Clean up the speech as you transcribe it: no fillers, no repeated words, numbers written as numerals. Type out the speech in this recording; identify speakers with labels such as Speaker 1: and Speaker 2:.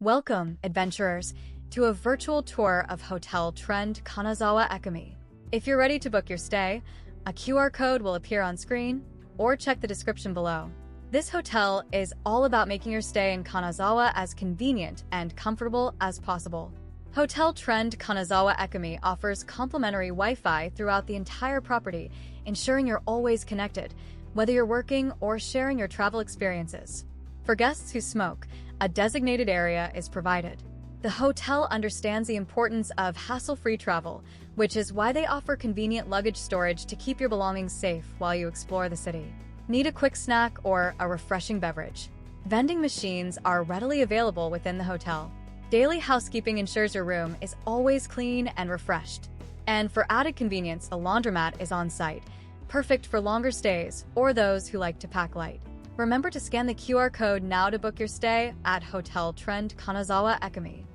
Speaker 1: Welcome, adventurers, to a virtual tour of Hotel Trend Kanazawa Ekimi. If you're ready to book your stay, a QR code will appear on screen, or check the description below. This hotel is all about making your stay in Kanazawa as convenient and comfortable as possible. Hotel Trend Kanazawa Ekimi offers complimentary Wi-Fi throughout the entire property, ensuring you're always connected, whether you're working or sharing your travel experiences. For guests who smoke, a designated area is provided. The hotel understands the importance of hassle-free travel, which is why they offer convenient luggage storage to keep your belongings safe while you explore the city. Need a quick snack or a refreshing beverage? Vending machines are readily available within the hotel. Daily housekeeping ensures your room is always clean and refreshed. And for added convenience, a laundromat is on site, perfect for longer stays or those who like to pack light. Remember to scan the QR code now to book your stay at Hotel Trend Kanazawa Ekimi.